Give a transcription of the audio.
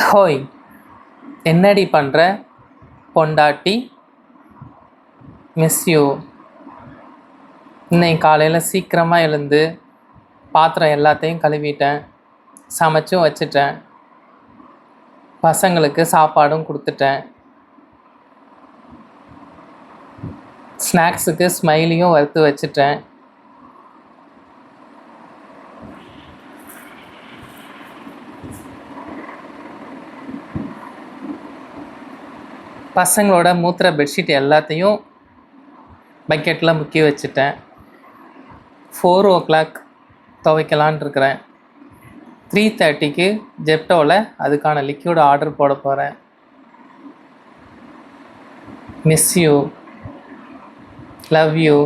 ஹோய், என்னடி பண்ணுற பொண்டாட்டி? Miss you. இன்னைக்கு காலையில் சீக்கிரமாக எழுந்து பாத்திரம் எல்லாத்தையும் கழுவிட்டேன், சமைச்சும் வச்சிட்டேன், பசங்களுக்கு சாப்பாடும் கொடுத்துட்டேன், ஸ்நாக்ஸுக்கு ஸ்மைலியும் வறுத்து வச்சிட்டேன். பசங்களோட மூத்திர பெட்ஷீட் எல்லாத்தையும் பக்கெட்டில் முக்கி வச்சுட்டேன். 4 o'clock துவைக்கலான் இருக்கிறேன். 3:30க்கு ஜெப்டோவில் அதுக்கான லிக்விட் ஆர்டர் போட போகிறேன். Miss you, love you.